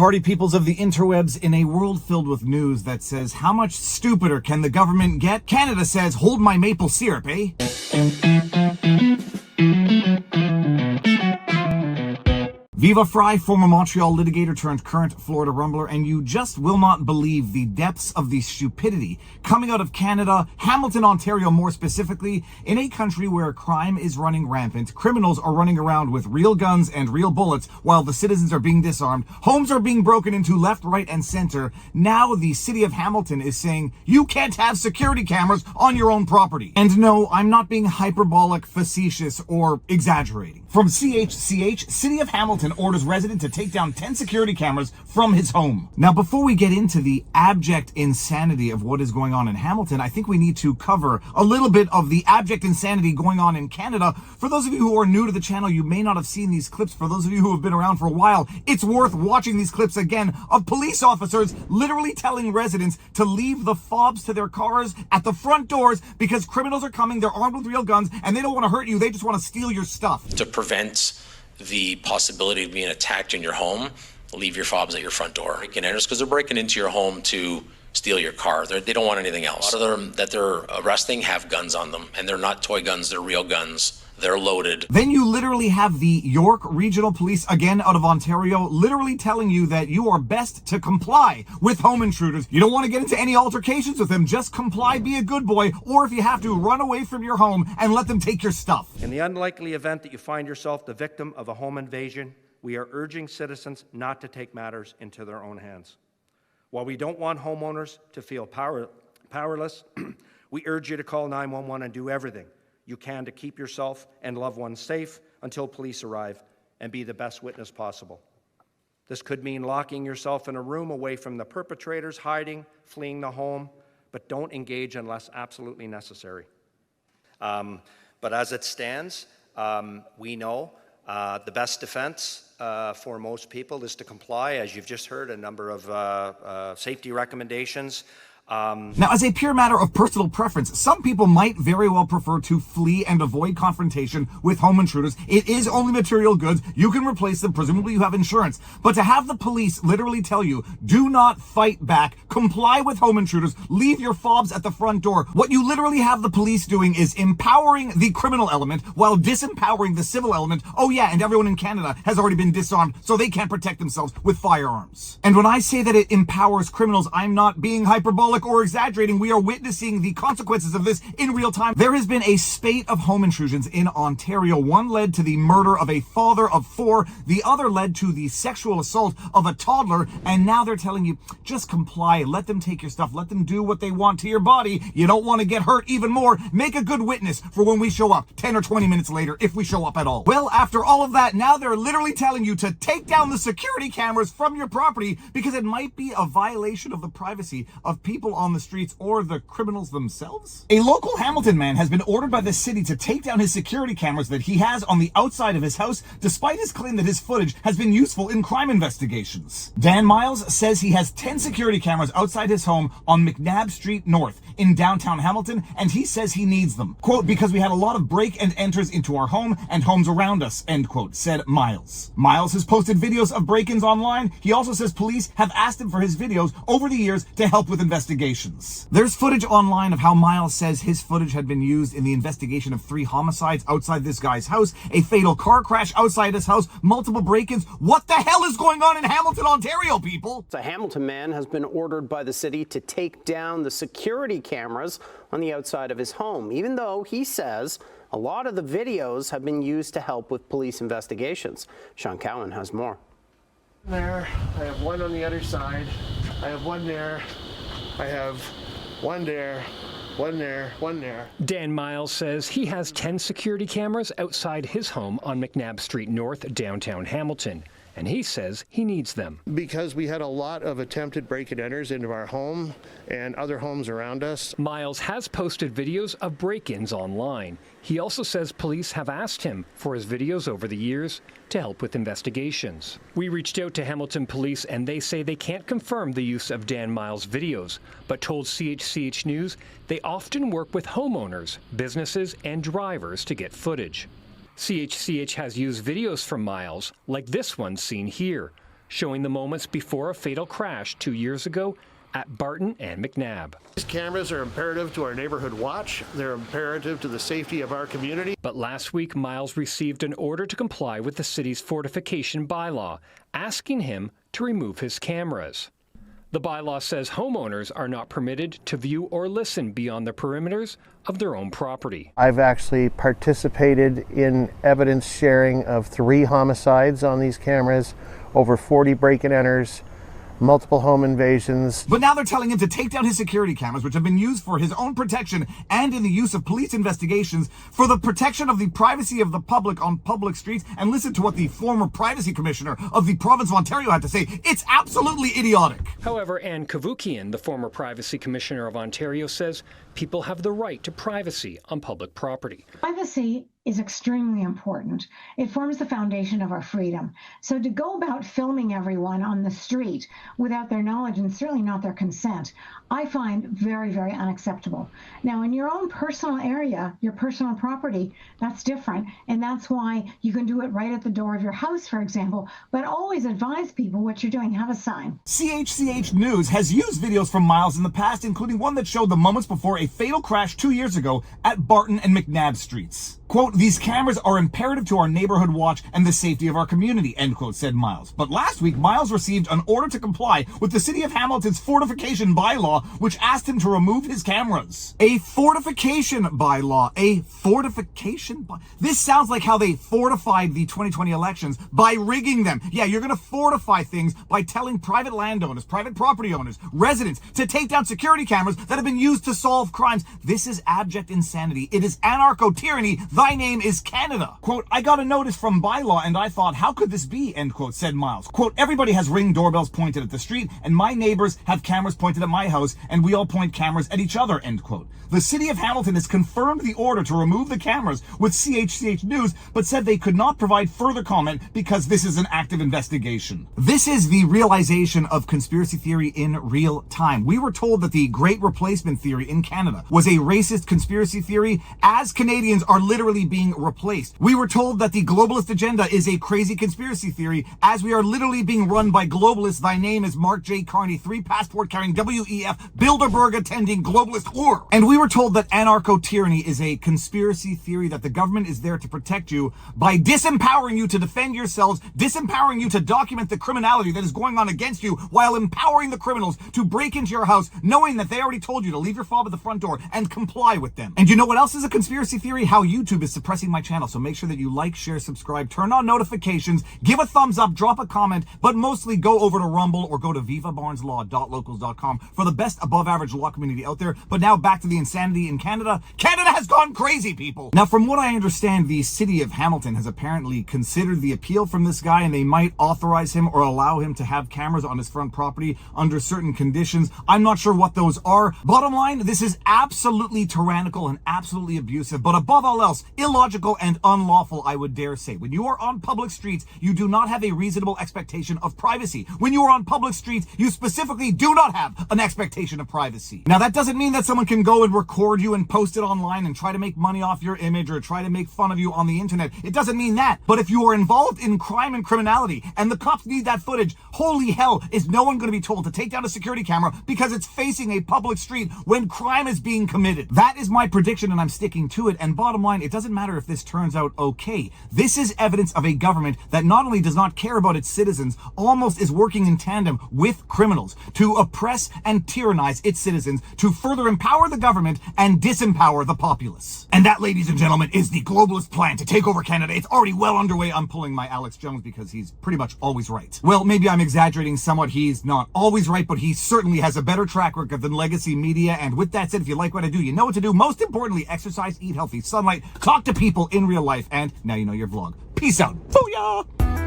Party peoples of the interwebs, in a world filled with news that says, how much stupider can the government get? Canada says, hold my maple syrup, eh? Viva Fry, former Montreal litigator turned current Florida rumbler, and you just will not believe the depths of the stupidity coming out of Canada, Hamilton, Ontario more specifically, in a country where crime is running rampant, criminals are running around with real guns and real bullets while the citizens are being disarmed, homes are being broken into left, right, and center. Now the city of Hamilton is saying, you can't have security cameras on your own property. And no, I'm not being hyperbolic, facetious, or exaggerating. From CHCH, City of Hamilton orders resident to take down 10 security cameras from his home. Now, before we get into the abject insanity of what is going on in Hamilton, I think we need to cover a little bit of the abject insanity going on in Canada. For those of you who are new to the channel, you may not have seen these clips. For those of you who have been around for a while, it's worth watching these clips again of police officers literally telling residents to leave the fobs to their cars at the front doors because criminals are coming, they're armed with real guns, and they don't want to hurt you, they just want to steal your stuff. To prevent the possibility of being attacked in your home, leave your fobs at your front door. Break-in enters, because they're breaking into your home to steal your car. They don't want anything else. A lot of them that they're arresting have guns on them, and they're not toy guns, they're real guns. They're loaded. Then you literally have the York Regional Police, again out of Ontario, literally telling you that you are best to comply with home intruders. You don't want to get into any altercations with them, just comply, be a good boy, or if you have to, run away from your home and let them take your stuff. In the unlikely event that you find yourself the victim of a home invasion, we are urging citizens not to take matters into their own hands. While we don't want homeowners to feel powerless, we urge you to call 911 and do everything you can to keep yourself and loved ones safe until police arrive, and be the best witness possible. This could mean locking yourself in a room away from the perpetrators, hiding, fleeing the home, but don't engage unless absolutely necessary. But as it stands, we know the best defense for most people is to comply, as you've just heard, a number of safety recommendations. Now, as a pure matter of personal preference, some people might very well prefer to flee and avoid confrontation with home intruders. It is only material goods. You can replace them. Presumably you have insurance. But to have the police literally tell you, do not fight back, comply with home intruders, leave your fobs at the front door. What you literally have the police doing is empowering the criminal element while disempowering the civil element. Oh yeah, and everyone in Canada has already been disarmed, so they can't protect themselves with firearms. And when I say that it empowers criminals, I'm not being hyperbolic or exaggerating. We are witnessing the consequences of this in real time. There has been a spate of home intrusions in Ontario. One led to the murder of a father of 4. The other led to the sexual assault of a toddler. And now they're telling you, just comply. Let them take your stuff. Let them do what they want to your body. You don't want to get hurt even more. Make a good witness for when we show up 10 or 20 minutes later, if we show up at all. Well, after all of that, now they're literally telling you to take down the security cameras from your property because it might be a violation of the privacy of people on the streets or the criminals themselves. A local Hamilton man has been ordered by the city to take down his security cameras that he has on the outside of his house, despite his claim that his footage has been useful in crime investigations. Dan Miles says he has 10 security cameras outside his home on McNabb Street North in downtown Hamilton, and he says he needs them. Quote, because we had a lot of break and enters into our home and homes around us, end quote, said Miles. Miles has posted videos of break-ins online. He also says police have asked him for his videos over the years to help with investigations. There's footage online of how Miles says his footage had been used in the investigation of 3 homicides outside this guy's house, a fatal car crash outside his house, multiple break-ins. What the hell is going on in Hamilton, Ontario, people? A Hamilton man has been ordered by the city to take down the security cameras on the outside of his home, even though he says a lot of the videos have been used to help with police investigations. Sean Cowan has more. There, I have one on the other side. I have one there. I have one there, one there, one there. Dan Miles says he has 10 security cameras outside his home on McNabb Street North, downtown Hamilton. And he says he needs them. Because we had a lot of attempted break-and-enters into our home and other homes around us. Miles has posted videos of break-ins online. He also says police have asked him for his videos over the years to help with investigations. We reached out to Hamilton Police and they say they can't confirm the use of Dan Miles' videos, but told CHCH News they often work with homeowners, businesses, and drivers to get footage. CHCH has used videos from Miles, like this one seen here, showing the moments before a fatal crash 2 years ago at Barton and McNabb. These cameras are imperative to our neighborhood watch. They're imperative to the safety of our community. But last week, Miles received an order to comply with the city's Fortification bylaw, asking him to remove his cameras. The bylaw says homeowners are not permitted to view or listen beyond the perimeters of their own property. I've actually participated in evidence sharing of 3 homicides on these cameras, over 40 break-and-enters, multiple home invasions. But now they're telling him to take down his security cameras, which have been used for his own protection and in the use of police investigations for the protection of the privacy of the public on public streets. And listen to what the former privacy commissioner of the province of Ontario had to say. It's absolutely idiotic. However, Ann Kavukian, the former privacy commissioner of Ontario, says people have the right to privacy on public property. Privacy is extremely important. It forms the foundation of our freedom. So to go about filming everyone on the street without their knowledge and certainly not their consent, I find very, very unacceptable. Now, in your own personal area, your personal property, that's different. And that's why you can do it right at the door of your house, for example. But always advise people what you're doing. Have a sign. CHCH News has used videos from Miles in the past, including one that showed the moments before a fatal crash 2 years ago at Barton and McNabb streets. Quote, "These cameras are imperative to our neighborhood watch and the safety of our community," end quote, said Miles. But last week, Miles received an order to comply with the City of Hamilton's Fortification bylaw, which asked him to remove his cameras. A fortification bylaw. A fortification bylaw. This sounds like how they fortified the 2020 elections by rigging them. Yeah, you're going to fortify things by telling private landowners, private property owners, residents to take down security cameras that have been used to solve crimes. This is abject insanity. It is anarcho-tyranny. Thy name is Canada. Quote, "I got a notice from bylaw and I thought, how could this be?" End quote, said Miles. Quote, "Everybody has Ring doorbells pointed at the street and my neighbors have cameras pointed at my house and we all point cameras at each other," end quote. The City of Hamilton has confirmed the order to remove the cameras with CHCH News, but said they could not provide further comment because this is an active investigation. This is the realization of conspiracy theory in real time. We were told that the Great Replacement theory in Canada was a racist conspiracy theory as Canadians are literally being replaced. We were told that the globalist agenda is a crazy conspiracy theory as we are literally being run by globalists. Thy name is Mark J. Carney, 3 passport carrying WEF Bilderberg attending globalist whore. And we were told that anarcho-tyranny is a conspiracy theory that the government is there to protect you by disempowering you to defend yourselves, disempowering you to document the criminality that is going on against you while empowering the criminals to break into your house knowing that they already told you to leave your fob at the front door and comply with them. And you know what else is a conspiracy theory? How YouTube is suppressing my channel. So make sure that you like, share, subscribe, turn on notifications, give a thumbs up, drop a comment, but mostly go over to Rumble or go to vivabarneslaw.locals.com for the best above average law community out there. But now back to the insanity in Canada. Canada has gone crazy, people. Now, from what I understand, the City of Hamilton has apparently considered the appeal from this guy and they might authorize him or allow him to have cameras on his front property under certain conditions. I'm not sure what those are. Bottom line, this is absolutely tyrannical and absolutely abusive, but above all else, illogical and unlawful, I would dare say. When you are on public streets, you do not have a reasonable expectation of privacy. When you are on public streets, you specifically do not have an expectation of privacy. Now, that doesn't mean that someone can go and record you and post it online and try to make money off your image or try to make fun of you on the internet. It doesn't mean that. But if you are involved in crime and criminality and the cops need that footage, holy hell, is no one going to be told to take down a security camera because it's facing a public street when crime is being committed? That is my prediction and I'm sticking to it. And bottom line, it doesn't matter if this turns out okay. This is evidence of a government that not only does not care about its citizens, almost is working in tandem with criminals to oppress and tyrannize its citizens to further empower the government and disempower the populace. And that, ladies and gentlemen, is the globalist plan to take over Canada. It's already well underway. I'm pulling my Alex Jones because he's pretty much always right. Well, maybe I'm exaggerating somewhat. He's not always right, but he certainly has a better track record than legacy media. And with that said, if you like what I do, you know what to do. Most importantly, exercise, eat healthy, sunlight, talk to people in real life, and now you know your vlog. Peace out. Booyah!